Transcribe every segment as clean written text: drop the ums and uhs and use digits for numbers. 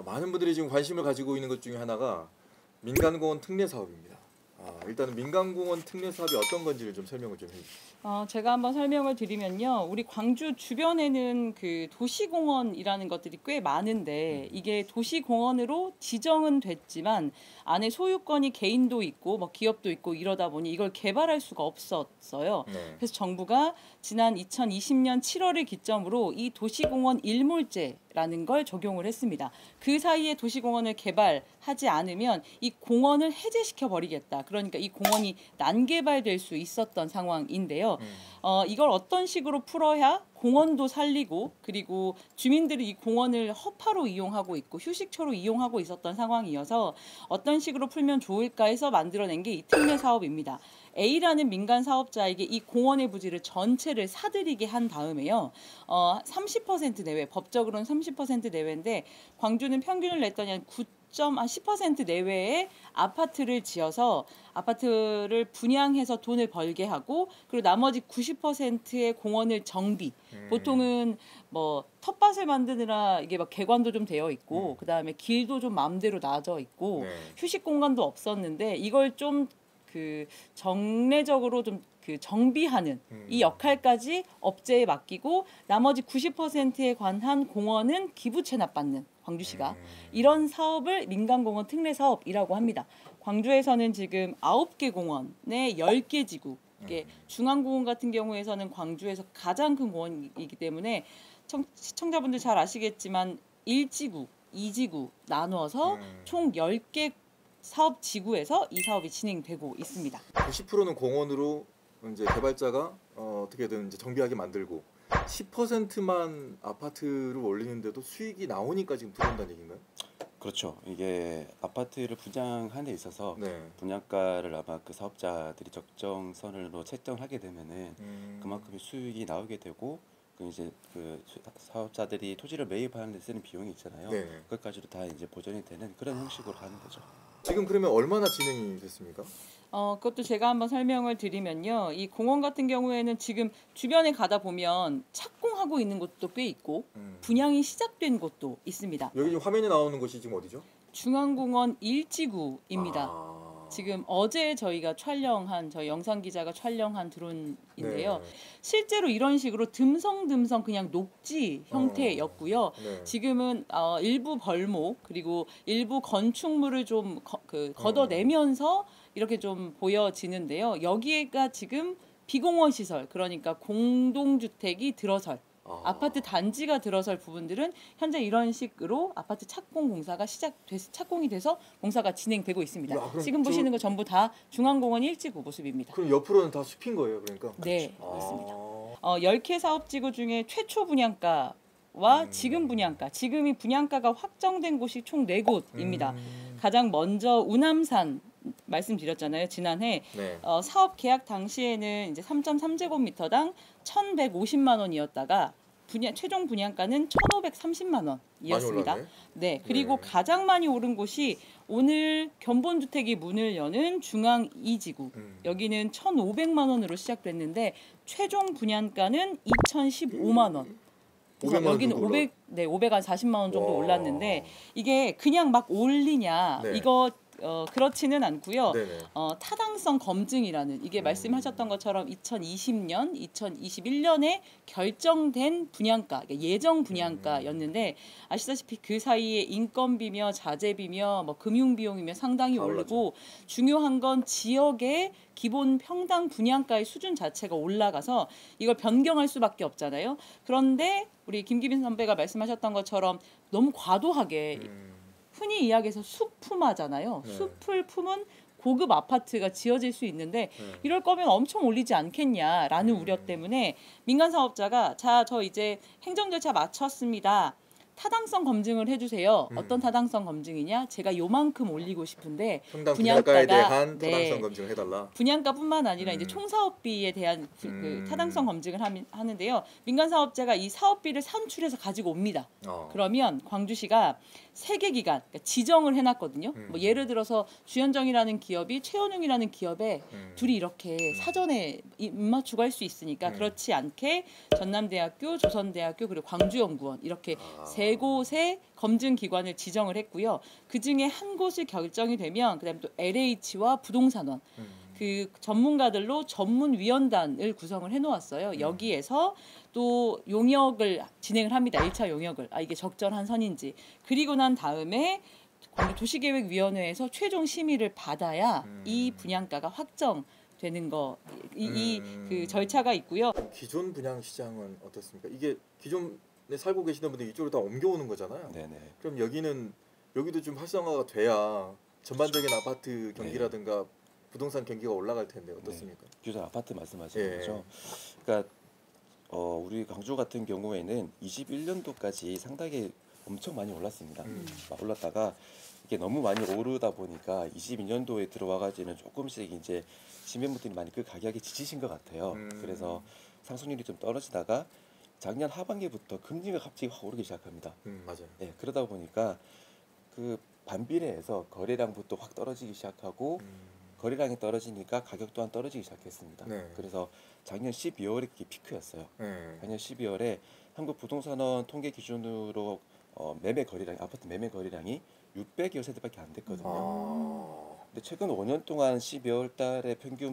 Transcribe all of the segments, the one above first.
많은 분들이 지금 관심을 가지고 있는 것 중에 하나가 민간공원 특례 사업입니다. 일단은 민간공원 특례 사업이 어떤 건지를 좀 설명을 좀 해주시죠. 제가 한번 설명을 드리면요. 우리 광주 주변에는 그 도시공원이라는 것들이 꽤 많은데 이게 도시공원으로 지정은 됐지만 안에 소유권이 개인도 있고 뭐 기업도 있고 이러다 보니 이걸 개발할 수가 없었어요. 네. 그래서 정부가 지난 2020년 7월을 기점으로 이 도시공원 일몰제라는 걸 적용을 했습니다. 그 사이에 도시공원을 개발하지 않으면 이 공원을 해제시켜 버리겠다. 그러니까 이 공원이 난개발될 수 있었던 상황인데요. 이걸 어떤 식으로 풀어야 공원도 살리고 그리고 주민들이 이 공원을 허파로 이용하고 있고 휴식처로 이용하고 있었던 상황이어서 어떤 식으로 풀면 좋을까 해서 만들어낸 게 이 특례 사업입니다. A라는 민간 사업자에게 이 공원의 부지를 전체를 사들이게 한 다음에요. 30% 내외, 법적으로는 30% 내외인데 광주는 평균을 냈더니 한 10% 내외의 아파트를 지어서 아파트를 분양해서 돈을 벌게 하고 그리고 나머지 90%의 공원을 정비. 보통은 뭐 텃밭을 만드느라 이게 막 개관도 좀 되어 있고 그다음에 길도 좀 마음대로 나져 있고 네. 휴식 공간도 없었는데 이걸 좀 그 정례적으로 좀 그 정비하는 이 역할까지 업체에 맡기고 나머지 90%에 관한 공원은 기부 체납받는 광주시가 이런 사업을 민간공원 특례 사업이라고 합니다. 광주에서는 지금 9개 공원에 10개 지구 이게 중앙공원 같은 경우에서는 광주에서 가장 큰 공원이기 때문에 시청자분들 잘 아시겠지만 1지구, 2지구 나누어서 총 10개 사업 지구에서 이 사업이 진행되고 있습니다. 90%는 공원으로 이제 개발자가 어떻게든 이제 정비하게 만들고 10%만 아파트를 올리는데도 수익이 나오니까 지금 들어온다는 얘기인가요? 그렇죠. 이게 아파트를 분양하는 데 있어서 네. 분양가를 아마 그 사업자들이 적정선으로 책정하게 되면은 그만큼의 수익이 나오게 되고 그 이제 그 사업자들이 토지를 매입하는 데 쓰는 비용이 있잖아요. 네. 그것까지도 다 이제 보전이 되는 그런 형식으로 가는 거죠. 지금 그러면 얼마나 진행이 됐습니까? 그것도 제가 한번 설명을 드리면요. 이 공원 같은 경우에는 지금 주변에 가다 보면 착공하고 있는 곳도 꽤 있고 분양이 시작된 곳도 있습니다. 여기 지금 화면에 나오는 곳이 지금 어디죠? 중앙공원 1지구입니다. 지금 어제 저희가 촬영한 저희 영상 기자가 촬영한 드론인데요. 네. 실제로 이런 식으로 듬성듬성 그냥 녹지 형태였고요. 네. 지금은 일부 벌목 그리고 일부 건축물을 좀 걷어내면서 이렇게 좀 보여지는데요. 여기가 지금 비공원 시설 그러니까 공동주택이 들어설 아파트 단지가 들어설 부분들은 현재 이런 식으로 아파트 착공 공사가 착공이 돼서 공사가 진행되고 있습니다. 야, 지금 보시는 거 전부 다 중앙공원 1지구 모습입니다. 그럼 옆으로는 다 숲인 거예요, 그러니까? 네, 맞습니다. 10개 사업지구 중에 최초 분양가와 지금 분양가, 지금이 분양가가 확정된 곳이 총 4곳입니다. 가장 먼저 우남산 말씀드렸잖아요. 지난해 네. 사업 계약 당시에는 이제 3.3제곱미터당 1,150만 원이었다가 최종 분양가는 1,530만 원이었습니다. 많이 올랐네. 네, 그리고 네. 가장 많이 오른 곳이 오늘 견본주택이 문을 여는 중앙 2지구. 여기는 1,500만 원으로 시작됐는데 최종 분양가는 2,015만 원. 그래서 500만 원 여기는 정도 540만 원 정도 와. 올랐는데 이게 그냥 막 올리냐 네. 이거 그렇지는 않고요. 네네. 타당성 검증이라는 이게 말씀하셨던 것처럼 2020년, 2021년에 결정된 분양가, 그러니까 예정 분양가였는데 아시다시피 그 사이에 인건비며 자재비며 뭐 금융비용이며 상당히 오르고 중요한 건 지역의 기본 평당 분양가의 수준 자체가 올라가서 이걸 변경할 수밖에 없잖아요. 그런데 우리 김기빈 선배가 말씀하셨던 것처럼 너무 과도하게 흔히 이야기해서 숲품하잖아요. 네. 숲을 품은 고급 아파트가 지어질 수 있는데 이럴 거면 엄청 올리지 않겠냐라는 우려 때문에 민간 사업자가 자, 저 이제 행정 절차 마쳤습니다. 타당성 검증을 해주세요. 어떤 타당성 검증이냐? 제가 요만큼 올리고 싶은데 평당 분양가에 대한 타당성 네, 검증을 해달라. 분양가뿐만 아니라 이제 총사업비에 대한 그 타당성 검증을 하는데요. 민간 사업자가 이 사업비를 산출해서 가지고 옵니다. 그러면 광주시가 세개 기간 그러니까 지정을 해놨거든요. 뭐 예를 들어서 주현정이라는 기업이 최원웅이라는 기업에 둘이 이렇게 사전에 입맞추고 할 수 있으니까 그렇지 않게 전남대학교, 조선대학교 그리고 광주연구원 이렇게 세 곳의 검증 기관을 지정을 했고요. 그 중에 한 곳이 결정이 되면 그다음에 또 LH와 부동산원 그 전문가들로 전문위원단을 구성을 해놓았어요. 여기에서 또 용역을 진행을 합니다. 1차 용역을. 이게 적절한 선인지. 그리고 난 다음에 도시계획위원회에서 최종 심의를 받아야 이 분양가가 확정되는 거, 그 절차가 있고요. 기존 분양 시장은 어떻습니까? 이게 기존에 살고 계시는 분들이 이쪽으로 다 옮겨오는 거잖아요. 네네. 그럼 여기도 좀 활성화가 돼야 전반적인 아파트 경기라든가 부동산 경기가 올라갈 텐데 어떻습니까? 기존 아파트 말씀하시는 거죠. 그러니까 우리 광주 같은 경우에는 21년도까지 상당히 엄청 많이 올랐습니다. 올랐다가 이게 너무 많이 오르다 보니까 22년도에 들어와가지고는 조금씩 이제 시민분들이 많이 그 가격에 지치신 것 같아요. 그래서 상승률이 좀 떨어지다가 작년 하반기부터 금리가 갑자기 확 오르기 시작합니다. 맞아요. 네, 그러다 보니까 그 반비례해서 거래량부터 확 떨어지기 시작하고 거래량이 떨어지니까 가격 또한 떨어지기 시작했습니다. 네. 그래서 작년 12월에 그게 피크였어요. 네. 작년 12월에 한국부동산원 통계 기준으로 매매 거래량, 아파트 매매 거래량이 600여 세대밖에 안 됐거든요. 근데 최근 5년 동안 12월 달에 평균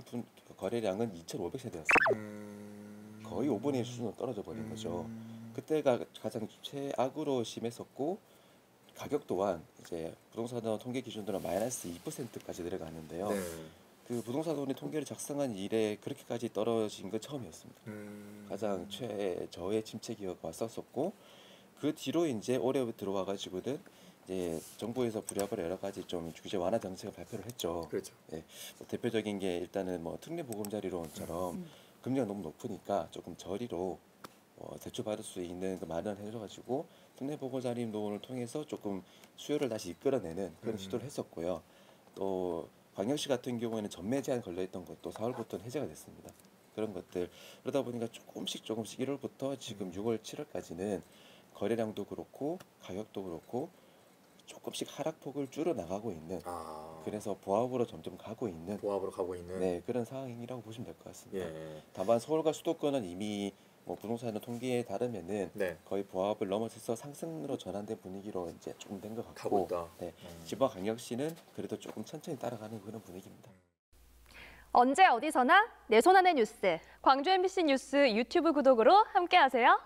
거래량은 2,500세대였습니다. 거의 5분의 1 수준으로 떨어져 버린 거죠. 그때가 가장 최악으로 심했었고 가격 또한 이제 부동산원 통계 기준으로 마이너스 2%까지 내려갔는데요. 네. 그 부동산원이 통계를 작성한 이래 그렇게까지 떨어진 건 처음이었습니다. 가장 최저의 침체 기회가 왔었고 그 뒤로 이제 올해 들어와 가지고는 이제 정부에서 부랴부랴 여러 가지 좀 규제 완화 정책을 발표를 했죠. 그렇죠. 네, 뭐 대표적인 게 일단은 뭐 특례보금자리론처럼 금리가 너무 높으니까 조금 저리로 대출 받을 수 있는 그 마련을 해줘가지고 특례보금자리론을 통해서 조금 수요를 다시 이끌어내는 그런 시도를 했었고요. 또 광역시 같은 경우에는 전매 제한 걸려있던 것도 4월부터는 해제가 됐습니다. 그런 것들 그러다 보니까 조금씩 1월부터 지금 6월, 7월까지는 거래량도 그렇고 가격도 그렇고 조금씩 하락폭을 줄여 나가고 있는 그래서 보합으로 점점 가고 있는 그런 상황이라고 보시면 될 것 같습니다. 예. 다만 서울과 수도권은 이미 뭐 부동산 통계에 따르면은 거의 보합을 넘어서서 상승으로 전환된 분위기로 이제 조금 된 것 같고 지방 광역시는 그래도 조금 천천히 따라가는 그런 분위기입니다. 언제 어디서나 내 손 안의 뉴스. 광주 MBC 뉴스 유튜브 구독으로 함께하세요.